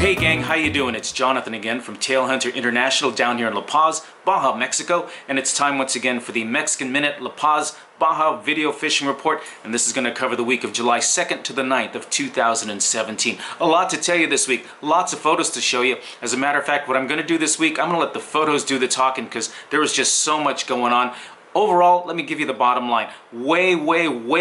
Hey gang, how you doing? It's Jonathan again from Tailhunter International down here in La Paz, Baja, Mexico, and it's time once again for the Mexican Minute La Paz, Baja video fishing report, and this is going to cover the week of July 2nd to the 9th of 2017. A lot to tell you this week, lots of photos to show you. As a matter of fact, what I'm going to do this week, I'm going to let the photos do the talking because there was just so much going on. Overall, let me give you the bottom line. Way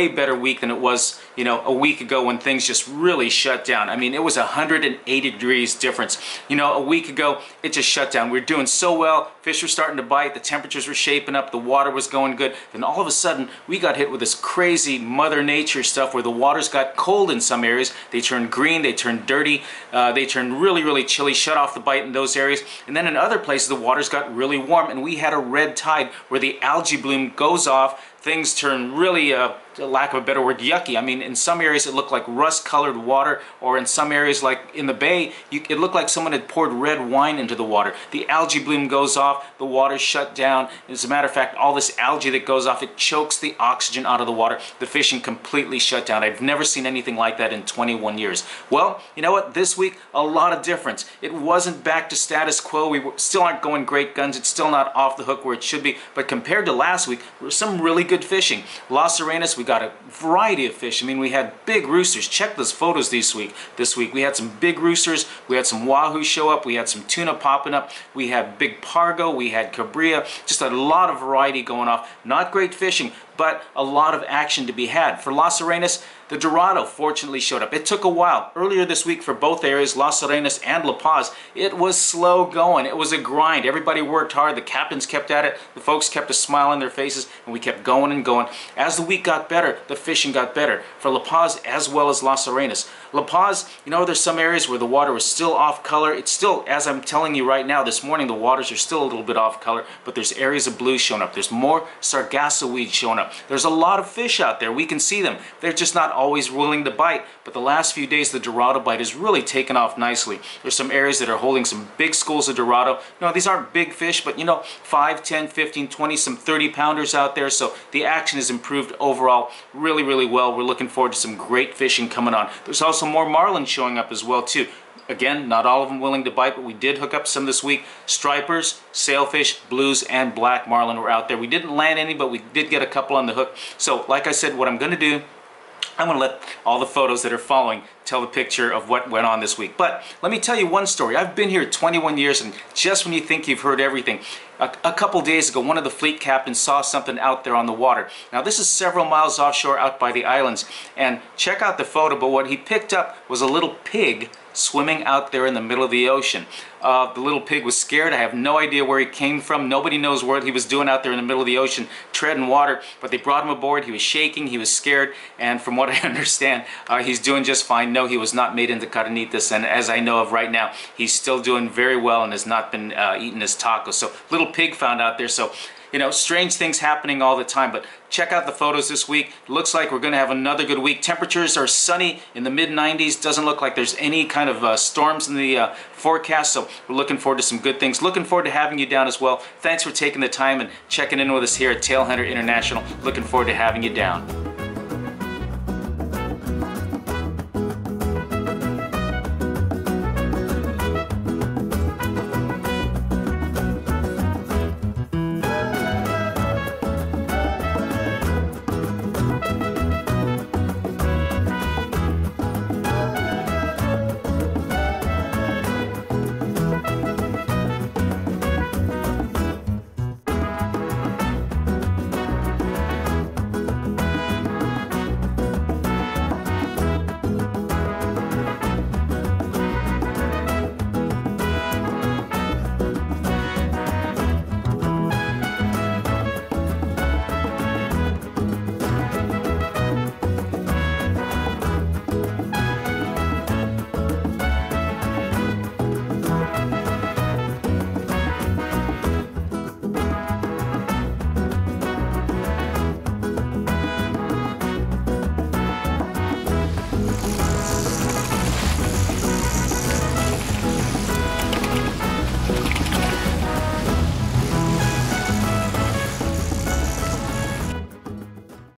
better week than it was, a week ago when things just really shut down. I mean, it was 180 degrees difference. A week ago, it just shut down. We were doing so well. Fish were starting to bite. The temperatures were shaping up. The water was going good. Then all of a sudden, we got hit with this crazy Mother Nature stuff where the waters got cold in some areas. They turned green. They turned dirty. They turned really chilly, shut off the bite in those areas. And then in other places, the waters got really warm, and we had a red tide where the algae bloom goes off. Things turn really, lack of a better word, yucky. I mean, in some areas it looked like rust-colored water, or in some areas like in the bay, it looked like someone had poured red wine into the water. The algae bloom goes off, the water's shut down. As a matter of fact, all this algae that goes off, it chokes the oxygen out of the water. The fishing completely shut down. I've never seen anything like that in 21 years. Well, you know what? This week, a lot of difference. It wasn't back to status quo. We still aren't going great guns. It's still not off the hook where it should be. But compared to last week, there was some really good fishing. Las Arenas, we got a variety of fish. I mean, we had big roosters. Check those photos this week. We had some big roosters. We had some wahoo show up. We had some tuna popping up. We had big pargo. We had cabria. Just a lot of variety going off. Not great fishing, but a lot of action to be had. For Las Arenas, the Dorado fortunately showed up. It took a while. Earlier this week for both areas, Las Arenas and La Paz, it was slow going. It was a grind. Everybody worked hard. The captains kept at it. The folks kept a smile on their faces, and we kept going and going. As the week got better, the fishing got better for La Paz as well as Las Arenas. La Paz, there's some areas where the water was still off color. It's still, as I'm telling you right now, this morning the waters are still a little bit off color, but there's areas of blue showing up. There's more sargasso weed showing up. There's a lot of fish out there. We can see them. They're just not always willing to bite, but the last few days the Dorado bite has really taken off nicely. There's some areas that are holding some big schools of Dorado. These aren't big fish, but 5, 10, 15, 20, some 30 pounders out there, so the action has improved overall really well. We're looking forward to some great fishing coming on. There's also more marlin showing up as well too. Again, not all of them willing to bite, but we did hook up some this week. Stripers, sailfish, blues, and black marlin were out there. We didn't land any, but we did get a couple on the hook. So like I said, what I'm going to do, I'm going to let all the photos that are following tell the picture of what went on this week. But let me tell you one story. I've been here 21 years, and just when you think you've heard everything, a couple days ago, one of the fleet captains saw something out there on the water. Now, this is several miles offshore out by the islands, and check out the photo, but what he picked up was a little pig swimming out there in the middle of the ocean. The little pig was scared. I have no idea where he came from. Nobody knows what he was doing out there in the middle of the ocean, treading water, but they brought him aboard. He was shaking, he was scared, and from what I understand, he's doing just fine. No, he was not made into carnitas, and as I know of right now, he's still doing very well and has not been eating his tacos. So, little pig found out there, so strange things happening all the time, but check out the photos this week. It looks like we're going to have another good week. Temperatures are sunny in the mid-90s. Doesn't look like there's any kind of storms in the forecast, so we're looking forward to some good things. Looking forward to having you down as well. Thanks for taking the time and checking in with us here at Tailhunter International. Looking forward to having you down.